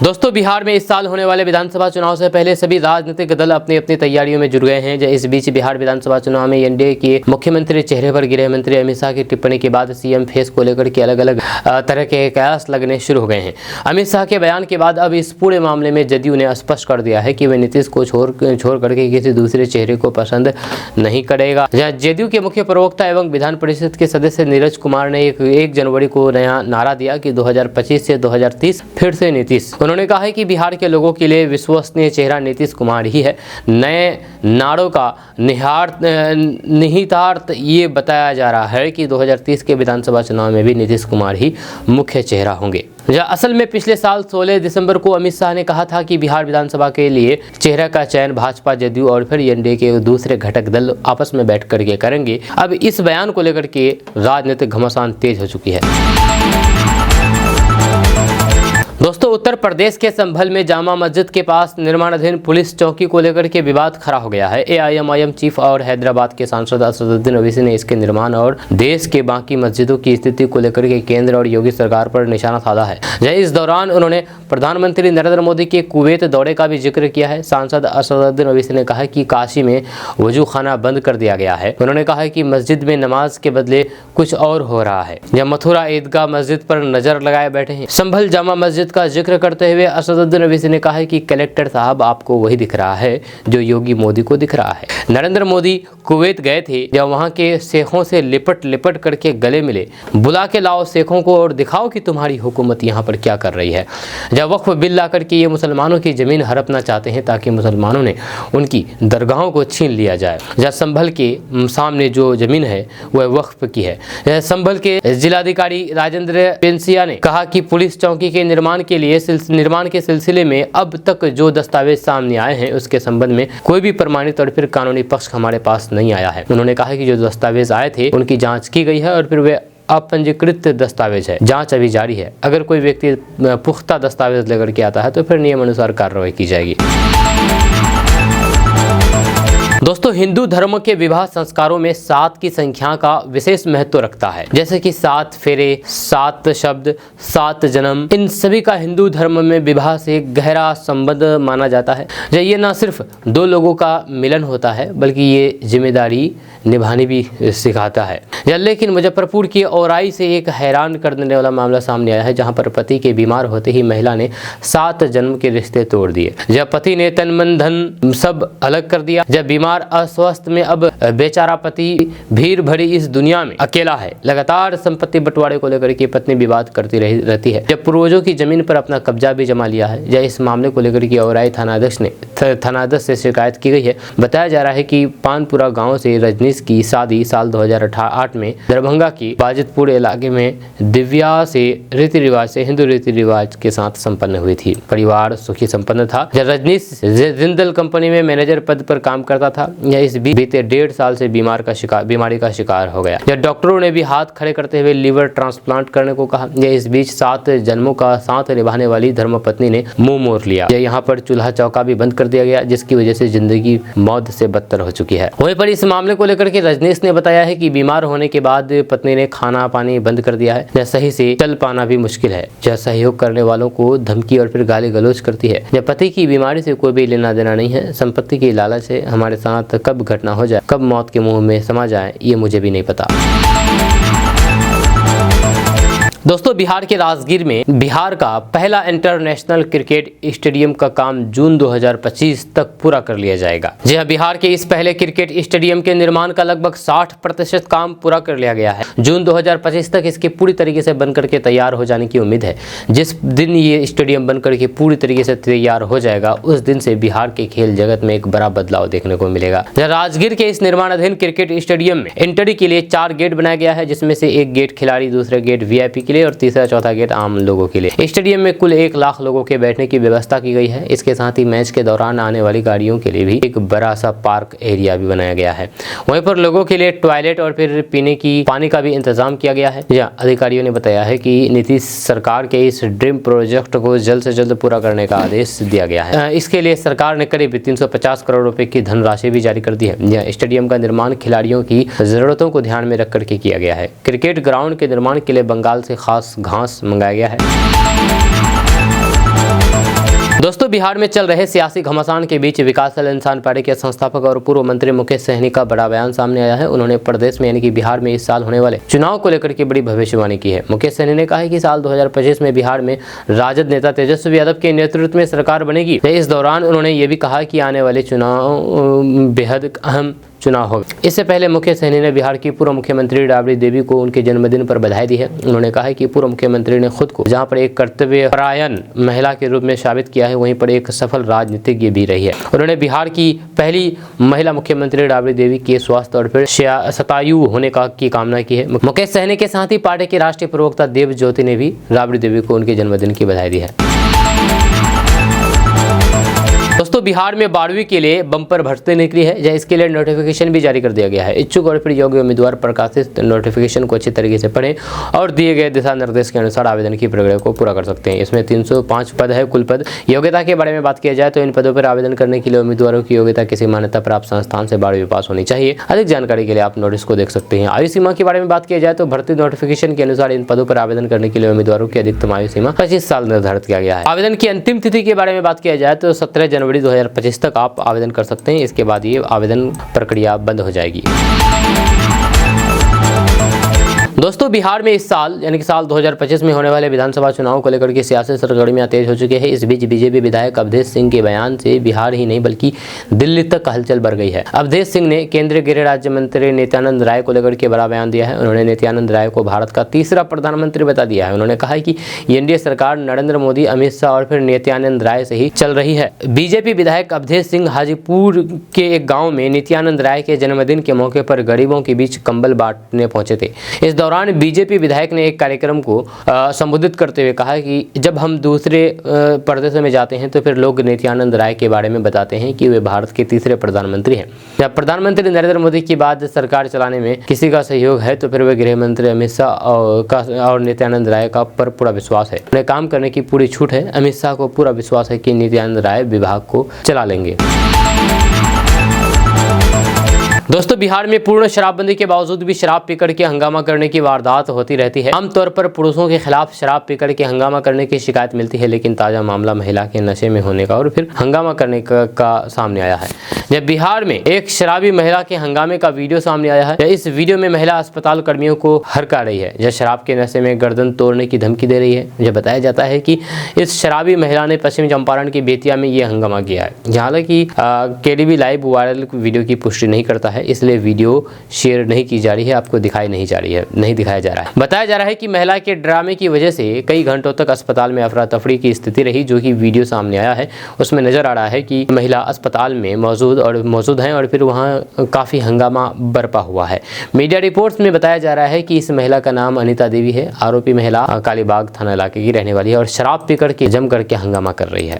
दोस्तों, बिहार में इस साल होने वाले विधानसभा चुनाव से पहले सभी राजनीतिक दल अपनी अपनी तैयारियों में जुट गए हैं। इस बीच बिहार विधानसभा चुनाव में एनडीए के मुख्यमंत्री चेहरे पर गृह मंत्री अमित शाह की टिप्पणी के बाद सीएम फेस को लेकर के अलग अलग तरह के कयास लगने शुरू हो गए हैं। अमित शाह के बयान के बाद अब इस पूरे मामले में जदयू ने स्पष्ट कर दिया है कि वे नीतीश को छोड़ करके किसी दूसरे चेहरे को पसंद नहीं करेगा। जदयू के मुख्य प्रवक्ता एवं विधान परिषद के सदस्य नीरज कुमार ने 1 जनवरी को नया नारा दिया कि 2025 से 2030 फिर से नीतीश। उन्होंने कहा है कि बिहार के लोगों के लिए विश्वसनीय चेहरा नीतीश कुमार ही है। नए नारों का निहितार्थ ये बताया जा रहा है कि 2030 के विधानसभा चुनाव में भी नीतीश कुमार ही मुख्य चेहरा होंगे। असल में पिछले साल 16 दिसंबर को अमित शाह ने कहा था कि बिहार विधानसभा के लिए चेहरा का चयन भाजपा, जदयू और फिर एनडीए के दूसरे घटक दल आपस में बैठ करके करेंगे। अब इस बयान को लेकर के राजनीतिक घमासान तेज हो चुकी है। दोस्तों, उत्तर प्रदेश के संभल में जामा मस्जिद के पास निर्माणाधीन पुलिस चौकी को लेकर के विवाद खड़ा हो गया है। एआईएमआईएम चीफ और हैदराबाद के सांसद असदुद्दीन ओवैसी ने इसके निर्माण और देश के बाकी मस्जिदों की स्थिति को लेकर के केंद्र और योगी सरकार पर निशाना साधा है। इस दौरान उन्होंने प्रधानमंत्री नरेंद्र मोदी के कुवैत दौरे का भी जिक्र किया है। सांसद असदुद्दीन ओवैसी ने कहा कि काशी में वजू खाना बंद कर दिया गया है। उन्होंने कहा कि मस्जिद में नमाज के बदले कुछ और हो रहा है। मथुरा ईदगाह मस्जिद पर नजर लगाए बैठे हैं। संभल जामा मस्जिद का जिक्र करते हुए असदुद्दीन ओवैसी ने कहा है कि कलेक्टर साहब, आपको वही दिख रहा है जो योगी मोदी को दिख रहा है। नरेंद्र मोदी कुवैत गए थे, जब वहां के शेखों से लिपट करके गले मिले। बुला के लाओ शेखों को और दिखाओ कि तुम्हारी हुकूमत यहाँ पर क्या कर रही है। जब वक्फ बिल ला करके ये मुसलमानों की जमीन हड़पना चाहते हैं ताकि मुसलमानों ने उनकी दरगाहों को छीन लिया जाए। जब संभल के सामने जो जमीन है वह वक्फ की है। संभल के जिलाधिकारी राजेंद्र पेंसिया ने कहा कि पुलिस चौकी के निर्माण के सिलसिले में अब तक जो दस्तावेज सामने आए हैं उसके संबंध में कोई भी प्रमाणित और फिर कानूनी पक्ष हमारे पास नहीं आया है। उन्होंने कहा कि जो दस्तावेज आए थे उनकी जांच की गई है और फिर वे अपंजीकृत दस्तावेज है, जांच अभी जारी है। अगर कोई व्यक्ति पुख्ता दस्तावेज लेकर के आता है तो फिर नियम अनुसार कार्रवाई की जाएगी। दोस्तों, हिंदू धर्म के विवाह संस्कारों में 7 की संख्या का विशेष महत्व रखता है। जैसे कि 7 फेरे, 7 शब्द, 7 जन्म, इन सभी का हिंदू धर्म में विवाह से गहरा संबंध माना जाता है। ये न सिर्फ 2 लोगों का मिलन होता है बल्कि ये जिम्मेदारी निभानी भी सिखाता है। लेकिन मुजफ्फरपुर की औराई से एक हैरान कर देने वाला मामला सामने आया है, जहां पर पति के बीमार होते ही महिला ने 7 जन्म के रिश्ते तोड़ दिए। जब पति ने तन मन धन सब अलग कर दिया, जब बीमार अस्वस्थ में अब बेचारा पति भीड़ भरी इस दुनिया में अकेला है। लगातार संपत्ति बंटवारे को लेकर के पत्नी विवाद करती रहती है। जब पूर्वजों की जमीन पर अपना कब्जा भी जमा लिया है। जब इस मामले को लेकर के औराई थानाध्यक्ष से शिकायत की गई है। बताया जा रहा है कि पानपुरा गांव से रजनीश की शादी साल 2008 में दरभंगा की बाजितपुर इलाके में दिव्या से हिंदू रीति रिवाज के साथ संपन्न हुई थी। परिवार सुखी संपन्न था। जब रजनीश जिंदल कंपनी में मैनेजर पद पर काम करता था, यह इस बीते 1.5 साल से बीमारी का शिकार हो गया। जब डॉक्टरों ने भी हाथ खड़े करते हुए लीवर ट्रांसप्लांट करने को कहा। यह इस बीच 7 जन्मों का साथ निभाने वाली धर्मपत्नी ने मुंह मोड़ लिया। यहाँ पर चूल्हा चौका भी बंद कर दिया गया, जिसकी वजह से जिंदगी मौत से बदतर हो चुकी है। वहीं पर इस मामले को लेकर के रजनीश ने बताया है कि बीमार होने के बाद पत्नी ने खाना पानी बंद कर दिया है। सही से चल पाना भी मुश्किल है। जब सहयोग करने वालों को धमकी और फिर गाली गलौज करती है। जब पति की बीमारी से कोई भी लेना देना नहीं है। संपत्ति की लालच से हमारे साथ कब घटना हो जाए, कब मौत के मुंह में समा जाए, ये मुझे भी नहीं पता। दोस्तों, बिहार के राजगीर में बिहार का पहला इंटरनेशनल क्रिकेट स्टेडियम का काम जून 2025 तक पूरा कर लिया जाएगा। जी हाँ, बिहार के इस पहले क्रिकेट स्टेडियम के निर्माण का लगभग 60% काम पूरा कर लिया गया है। जून 2025 तक इसके पूरी तरीके से बनकर के तैयार हो जाने की उम्मीद है। जिस दिन ये स्टेडियम बनकर के पूरी तरीके से तैयार हो जाएगा, उस दिन से बिहार के खेल जगत में एक बड़ा बदलाव देखने को मिलेगा। राजगीर के इस निर्माणाधीन क्रिकेट स्टेडियम में एंट्री के लिए 4 गेट बनाया गया है, जिसमें से एक गेट खिलाड़ी, दूसरा गेट वीआईपी के लिए लिए और तीसरा चौथा गेट आम लोगों के लिए। स्टेडियम में कुल 1 लाख लोगों के बैठने की व्यवस्था की गई है। इसके साथ ही मैच के दौरान आने वाली गाड़ियों के लिए भी एक बड़ा सा पार्क एरिया भी बनाया गया है। वहीं पर लोगों के लिए टॉयलेट और फिर पीने की पानी का भी इंतजाम किया गया है। अधिकारियों ने बताया है कि नीतीश सरकार के इस ड्रीम प्रोजेक्ट को जल्द से जल्द पूरा करने का आदेश दिया गया है। इसके लिए सरकार ने करीब 350 करोड़ रुपए की धनराशि भी जारी कर दी है। यह स्टेडियम का निर्माण खिलाड़ियों की जरूरतों को ध्यान में रख करके किया गया है। क्रिकेट ग्राउंड के निर्माण के लिए बंगाल से खास घास मंगाया गया है। दोस्तों, बिहार में चल रहे सियासी घमासान के बीच विकासशील इंसान पार्टी के संस्थापक और पूर्व मंत्री मुकेश सहनी का बड़ा बयान सामने आया है। उन्होंने प्रदेश में यानी कि बिहार में इस साल होने वाले चुनाव को लेकर के बड़ी भविष्यवाणी की है। मुकेश सहनी ने कहा है कि साल 2025 में बिहार में राजद नेता तेजस्वी यादव के नेतृत्व में सरकार बनेगी। इस दौरान उन्होंने ये भी कहा कि आने वाले चुनाव बेहद अहम चुनाव होगा। इससे पहले मुकेश सहनी ने बिहार की पूर्व मुख्यमंत्री राबड़ी देवी को उनके जन्मदिन पर बधाई दी है। उन्होंने कहा है कि पूर्व मुख्यमंत्री ने खुद को जहां पर एक कर्तव्यपरायण महिला के रूप में साबित किया है, वहीं पर एक सफल राजनीतिज्ञ भी रही है। उन्होंने बिहार की पहली महिला मुख्यमंत्री राबड़ी देवी के स्वास्थ्य और फिर शतायु होने की कामना की है। मुकेश सहनी के साथ ही पार्टी के राष्ट्रीय प्रवक्ता देव ज्योति ने भी राबड़ी देवी को उनके जन्मदिन की बधाई दी है। दोस्तों, बिहार में 12वीं के लिए बम्पर भर्ती निकली है। इसके लिए नोटिफिकेशन भी जारी कर दिया गया है। इच्छुक और फिर योग्य उम्मीदवार प्रकाशित नोटिफिकेशन को अच्छी तरीके से पढ़ें और दिए गए दिशा निर्देश के अनुसार आवेदन की प्रक्रिया को पूरा कर सकते हैं। इसमें 305 पद है कुल पद। योग्यता के बारे में बात किया जाए तो इन पदों पर आवेदन करने के लिए उम्मीदवारों की योग्यता किसी मान्यता प्राप्त संस्थान से 12वीं पास होनी चाहिए। अधिक जानकारी के लिए आप नोटिस को देख सकते हैं। आयु सीमा के बारे में बात किया जाए तो भर्ती नोटिफिकेशन के अनुसार इन पदों पर आवेदन करने के लिए उम्मीदवारों की अधिकतम आयु सीमा 25 साल निर्धारित किया गया है। आवेदन की अंतिम तिथि के बारे में बात किया जाए तो 17 जनवरी 2025 तक आप आवेदन कर सकते हैं। इसके बाद ये आवेदन प्रक्रिया बंद हो जाएगी। दोस्तों, बिहार में इस साल यानी कि साल 2025 में होने वाले विधानसभा चुनाव को लेकर के सियासी सरगर्मियां तेज हो चुकी है। इस बीच बीजेपी विधायक अवधेश सिंह के बयान से बिहार ही नहीं बल्कि दिल्ली तक हलचल बढ़ गई है। अवधेश सिंह ने केंद्रीय गृह राज्य मंत्री नित्यानंद राय को लेकर के बड़ा बयान दिया है। उन्होंने नित्यानंद राय को भारत का तीसरा प्रधानमंत्री बता दिया है। उन्होंने कहा है कि एनडीए सरकार नरेंद्र मोदी, अमित शाह और फिर नित्यानंद राय से ही चल रही है। बीजेपी विधायक अवधेश सिंह हाजीपुर के एक गाँव में नित्यानंद राय के जन्मदिन के मौके पर गरीबों के बीच कंबल बांटने पहुंचे थे। इस दौरान बीजेपी विधायक ने एक कार्यक्रम को संबोधित करते हुए कहा कि जब हम दूसरे प्रदेशों में जाते हैं तो फिर लोग नित्यानंद राय के बारे में बताते हैं कि वे भारत के तीसरे प्रधानमंत्री हैं। जब प्रधानमंत्री नरेंद्र मोदी के बाद सरकार चलाने में किसी का सहयोग है तो फिर वे गृह मंत्री अमित शाह और नित्यानंद राय का पर पूरा विश्वास है। उन्हें काम करने की पूरी छूट है। अमित शाह को पूरा विश्वास है कि नित्यानंद राय विभाग को चला लेंगे। दोस्तों, बिहार में पूर्ण शराबबंदी के बावजूद भी शराब पीकर के हंगामा करने की वारदात होती रहती है। आमतौर पर पुरुषों के खिलाफ शराब पीकर के हंगामा करने की शिकायत मिलती है, लेकिन ताजा मामला महिला के नशे में होने का और फिर हंगामा करने का सामने आया है। जब बिहार में एक शराबी महिला के हंगामे का वीडियो सामने आया है। इस वीडियो में महिला अस्पताल कर्मियों को हड़का रही है, जब शराब के नशे में गर्दन तोड़ने की धमकी दे रही है। जब बताया जाता है कि इस शराबी महिला ने पश्चिम चंपारण की बेतिया में ये हंगामा किया है। हालांकि केडीवी लाइव वायरल वीडियो की पुष्टि नहीं करता है, इसलिए वीडियो शेयर नहीं की जा रही है, आपको दिखाई नहीं दिखाया जा रहा है। बताया जा रहा है कि महिला के ड्रामे की वजह से कई घंटों तक अस्पताल में अफरा तफरी की स्थिति रही। जो कि वीडियो सामने आया है उसमें नजर आ रहा है कि महिला अस्पताल में मौजूद हैं और फिर वहां काफी हंगामा बरपा हुआ है। मीडिया रिपोर्ट्स में बताया जा रहा है कि इस महिला का नाम अनिता देवी है। आरोपी महिला कालीबाग थाना इलाके की रहने वाली है और शराब पीकर के जम करके हंगामा कर रही है।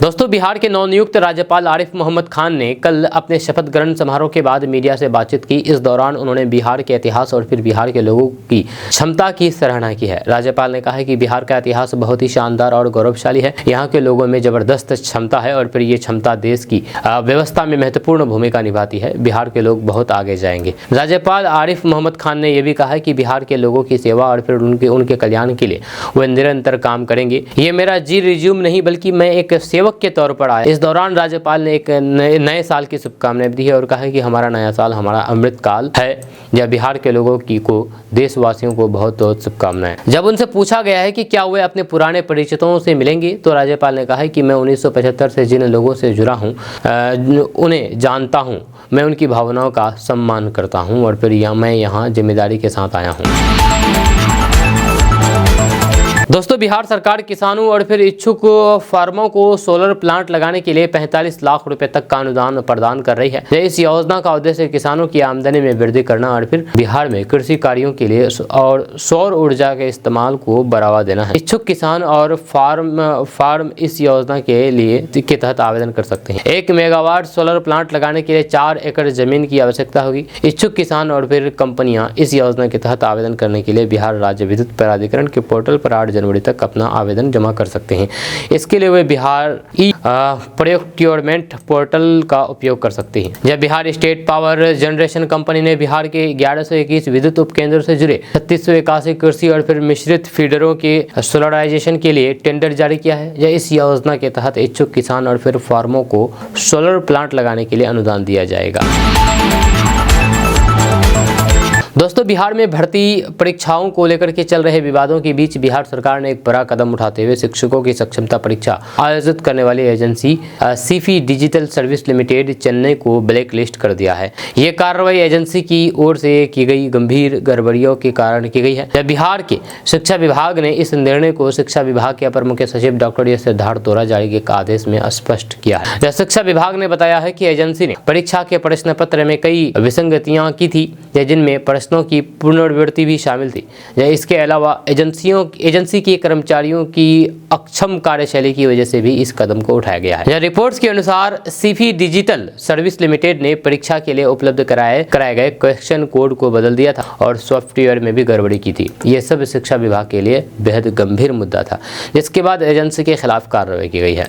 दोस्तों, बिहार के नवनियुक्त राज्यपाल आरिफ मोहम्मद खान ने कल अपने शपथ ग्रहण समारोह के बाद मीडिया से बातचीत की। इस दौरान उन्होंने बिहार के इतिहास और फिर बिहार के लोगों की क्षमता की सराहना की है। राज्यपाल ने कहा है कि बिहार का इतिहास बहुत ही शानदार और गौरवशाली है। यहाँ के लोगों में जबरदस्त क्षमता है और फिर ये क्षमता देश की व्यवस्था में महत्वपूर्ण भूमिका निभाती है। बिहार के लोग बहुत आगे जाएंगे। राज्यपाल आरिफ मोहम्मद खान ने यह भी कहा है कि बिहार के लोगों की सेवा और फिर उनके कल्याण के लिए वे निरंतर काम करेंगे। ये मेरा जी रिज्यूम नहीं बल्कि मैं एक सेवक के तौर पर आया। इस दौरान राज्यपाल ने एक नए साल की शुभकामनाएं दी है और कहा है कि हमारा नया साल हमारा अमृत काल है। जब बिहार के लोगों को देशवासियों को बहुत बहुत शुभकामनाएं। जब उनसे पूछा गया है कि क्या वे अपने पुराने परिचितों से मिलेंगे तो राज्यपाल ने कहा है कि मैं 1975 से जिन लोगों से जुड़ा हूँ उन्हें जानता हूँ, मैं उनकी भावनाओं का सम्मान करता हूँ और फिर मैं यहाँ जिम्मेदारी के साथ आया हूँ। दोस्तों बिहार सरकार किसानों और फिर इच्छुक फार्मों को सोलर प्लांट लगाने के लिए 45 लाख रुपए तक का अनुदान प्रदान कर रही है। इस योजना का उद्देश्य किसानों की आमदनी में वृद्धि करना और फिर बिहार में कृषि कार्यों के लिए और सौर ऊर्जा के इस्तेमाल को बढ़ावा देना है। इच्छुक किसान और फार्म इस योजना के तहत आवेदन कर सकते हैं। 1 मेगावाट सोलर प्लांट लगाने के लिए 4 एकड़ जमीन की आवश्यकता होगी। इच्छुक किसान और फिर कंपनियां इस योजना के तहत आवेदन करने के लिए बिहार राज्य विद्युत प्राधिकरण के पोर्टल पर 8 जनवरी तक अपना आवेदन जमा कर सकते हैं। इसके लिए वे बिहार प्रोक्योरमेंट पोर्टल का उपयोग कर सकते हैं। जब Bihar state power generation company ने बिहार के 1121 विद्युत उपकेंद्रों से जुड़े 3681 कृषि और फिर मिश्रित फीडरों के सोलराइजेशन के लिए टेंडर जारी किया है। यह इस योजना के तहत इच्छुक किसान और फिर फार्मों को सोलर प्लांट लगाने के लिए अनुदान दिया जाएगा। दोस्तों बिहार में भर्ती परीक्षाओं को लेकर के चल रहे विवादों के बीच बिहार सरकार ने एक बड़ा कदम उठाते हुए शिक्षकों की सक्षमता परीक्षा आयोजित करने वाली agency Sify digital service limited Chennai को ब्लैक लिस्ट कर दिया है। ये कार्रवाई एजेंसी की ओर से की गई गंभीर गड़बड़ियों के कारण की गई है। बिहार के शिक्षा विभाग ने इस निर्णय को शिक्षा विभाग के अपर मुख्य सचिव डॉक्टर एस सिद्धार्थ तोरा जारी के आदेश में स्पष्ट किया है। शिक्षा विभाग ने बताया है कि एजेंसी ने परीक्षा के प्रश्न पत्र में कई विसंगतियां की थी जिनमें प्रश्नों की पुनरावृत्ति भी शामिल थी। इसके अलावा एजेंसी के कर्मचारियों की अक्षम कार्यशैली की वजह से भी इस कदम को उठाया गया है। रिपोर्ट्स के अनुसार सीफी डिजिटल सर्विस लिमिटेड ने परीक्षा के लिए उपलब्ध कराए गए क्वेश्चन कोड को बदल दिया था और सॉफ्टवेयर में भी गड़बड़ी की थी। यह सब शिक्षा विभाग के लिए बेहद गंभीर मुद्दा था, जिसके बाद एजेंसी के खिलाफ कार्रवाई की गई है।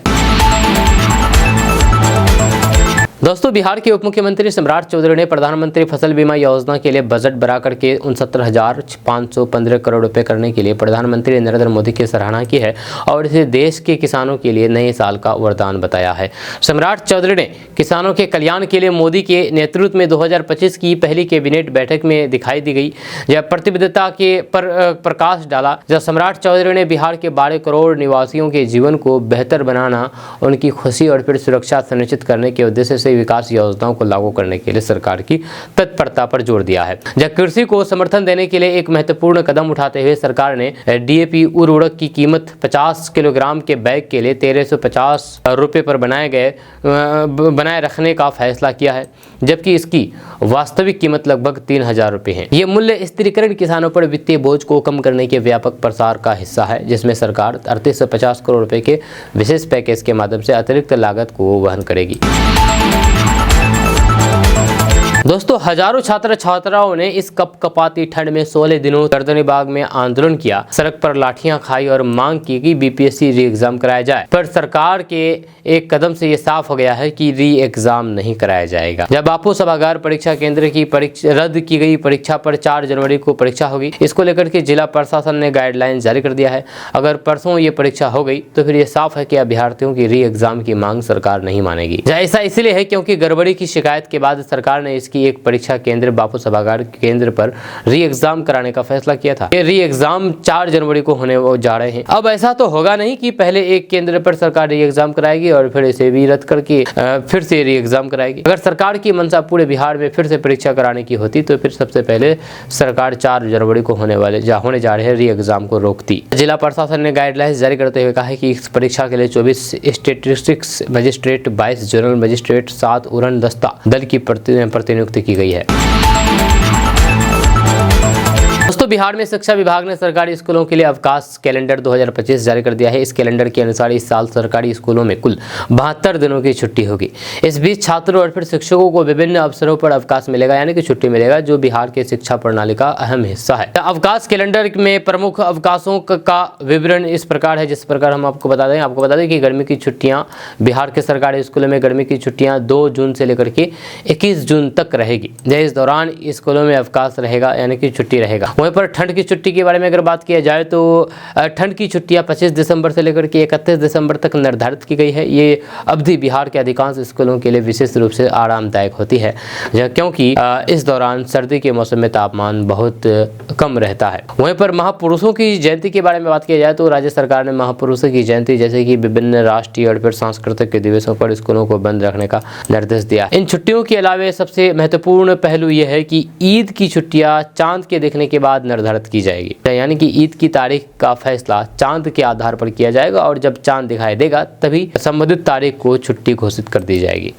दोस्तों बिहार के उप मुख्यमंत्री सम्राट चौधरी ने प्रधानमंत्री फसल बीमा योजना के लिए बजट बढ़ाकर के 69,515 करोड़ रुपए करने के लिए प्रधानमंत्री नरेंद्र मोदी की सराहना की है और इसे देश के किसानों के लिए नए साल का वरदान बताया है। सम्राट चौधरी ने किसानों के कल्याण के लिए मोदी के नेतृत्व में 2025 की पहली कैबिनेट बैठक में दिखाई दी गई यह प्रतिबद्धता के पर प्रकाश डाला, जब सम्राट चौधरी ने बिहार के 12 करोड़ निवासियों के जीवन को बेहतर बनाना, उनकी खुशी और फिर सुरक्षा सुनिश्चित करने के उद्देश्य से विकास योजनाओं को लागू करने के लिए सरकार की तत्परता पर जोर दिया है। जब कृषि को समर्थन देने के लिए एक महत्वपूर्ण कदम उठाते हुए सरकार ने डीएपी उर्वरक की कीमत 50 किलोग्राम के बैग के लिए 1350 रुपए पर बनाए रखने का फैसला किया है, जबकि इसकी वास्तविक कीमत लगभग 3000 रुपए है। ये मूल्य स्थिरीकरण किसानों पर वित्तीय बोझ को कम करने के व्यापक प्रसार का हिस्सा है, जिसमें सरकार 3850 करोड़ रुपए के विशेष पैकेज के माध्यम से अतिरिक्त लागत को वहन करेगी। दोस्तों हजारों छात्र छात्राओं ने इस कपकपाती ठंड में 16 दिनों गर्दनी बाग में आंदोलन किया, सड़क पर लाठियां खाई और मांग की कि बीपीएससी री एग्जाम कराया जाए, पर सरकार के एक कदम से ये साफ हो गया है कि री एग्जाम नहीं कराया जाएगा। जब बापू सभागार परीक्षा केंद्र की रद्द की गई परीक्षा पर 4 जनवरी को परीक्षा होगी। इसको लेकर के जिला प्रशासन ने गाइडलाइन जारी कर दिया है। अगर परसों ये परीक्षा हो गई तो फिर ये साफ है कि अभ्यर्थियों की री एग्जाम की मांग सरकार नहीं मानेगी। ऐसा इसलिए है क्योंकि गड़बड़ी की शिकायत के बाद सरकार ने की एक परीक्षा केंद्र बापू सभागार केंद्र पर री एग्जाम कराने का फैसला किया था। ये री एग्जाम 4 जनवरी को होने जा रहे हैं। अब ऐसा तो होगा नहीं कि पहले एक केंद्र पर सरकार री एग्जाम कराएगी और फिर इसे भी रद्द करके फिर से री एग्जाम कराएगी। अगर सरकार की मंशा पूरे बिहार में फिर से परीक्षा कराने की होती तो फिर सबसे पहले सरकार 4 जनवरी को होने जा रहे री एग्जाम को रोकती। जिला प्रशासन ने गाइडलाइंस जारी करते हुए कहा है कि इस परीक्षा के लिए 24 स्टैटिस्टिक्स मजिस्ट्रेट, 22 जनरल मजिस्ट्रेट, 7 उड़न दस्ता दल की प्रतिनियुक्ति की गई है। दोस्तों बिहार में शिक्षा विभाग ने सरकारी स्कूलों के लिए अवकाश कैलेंडर 2025 जारी कर दिया है। इस कैलेंडर के अनुसार इस साल सरकारी स्कूलों में कुल 72 दिनों की छुट्टी होगी। इस बीच छात्रों और फिर शिक्षकों को विभिन्न अवसरों पर अवकाश मिलेगा, यानी कि छुट्टी मिलेगा, जो बिहार के शिक्षा प्रणाली का अहम हिस्सा है। अवकाश कैलेंडर में प्रमुख अवकाशों का विवरण इस प्रकार है, जिस प्रकार हम आपको बता दें कि गर्मी की छुट्टियां बिहार के सरकारी स्कूलों में गर्मी की छुट्टियां 2 जून से लेकर के 21 जून तक रहेगी। इस दौरान स्कूलों में अवकाश रहेगा, यानी कि छुट्टी रहेगा। वहीं पर ठंड की छुट्टी के बारे में अगर बात किया जाए तो ठंड की छुट्टियां 25 दिसंबर से लेकर के 31 दिसंबर तक निर्धारित की गई है। ये अवधि बिहार के अधिकांश स्कूलों के लिए विशेष रूप से आरामदायक होती है, क्योंकि इस दौरान सर्दी के मौसम में तापमान बहुत कम रहता है। वहीं पर महापुरुषों की जयंती के बारे में बात किया जाए तो राज्य सरकार ने महापुरुषों की जयंती जैसे कि विभिन्न राष्ट्रीय और फिर सांस्कृतिक दिवसों पर स्कूलों को बंद रखने का निर्देश दिया। इन छुट्टियों के अलावा सबसे महत्वपूर्ण पहलू यह है कि ईद की छुट्टियां चांद के देखने के बाद निर्धारित की जाएगी, यानी कि ईद की तारीख का फैसला चांद के आधार पर किया जाएगा और जब चांद दिखाई देगा तभी संबंधित तारीख को छुट्टी घोषित कर दी जाएगी।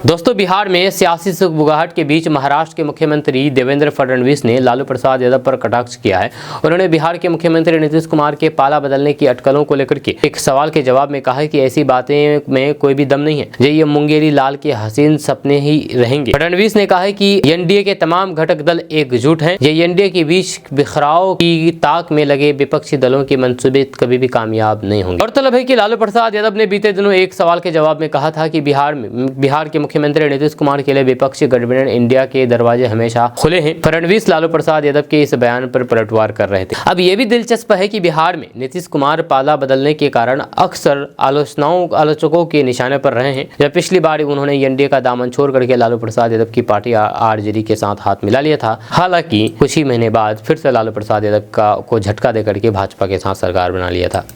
दोस्तों, बिहार में सियासी सुगबुगाहट के बीच महाराष्ट्र के मुख्यमंत्री देवेंद्र फडणवीस ने लालू प्रसाद यादव पर कटाक्ष किया है। उन्होंने बिहार के मुख्यमंत्री नीतीश कुमार के पाला बदलने की अटकलों को लेकर के एक सवाल के जवाब में कहा है कि ऐसी बातें में कोई भी दम नहीं है, ये मुंगेरी लाल के हसीन सपने ही रहेंगे। फडणवीस ने कहा है कि एनडीए के तमाम घटक दल एकजुट हैं, ये एनडीए के बीच बिखराव की ताक में लगे विपक्षी दलों के मंसूबे कभी भी कामयाब नहीं होंगे। गौरतलब है कि लालू प्रसाद यादव ने बीते दिनों एक सवाल के जवाब में कहा था कि बिहार के मुख्यमंत्री नीतीश कुमार के लिए विपक्षी गठबंधन इंडिया के दरवाजे हमेशा खुले हैं। फडणवीस लालू प्रसाद यादव के इस बयान पर पलटवार कर रहे थे। अब यह भी दिलचस्प है कि बिहार में नीतीश कुमार पाला बदलने के कारण अक्सर आलोचकों के निशाने पर रहे हैं। जब पिछली बार उन्होंने एनडीए का दामन छोड़ करके लालू प्रसाद यादव की पार्टी आरजेडी के साथ हाथ मिला लिया था। हालांकि कुछ ही महीने बाद फिर से लालू प्रसाद यादव को झटका देकर के भाजपा के साथ सरकार बना लिया था।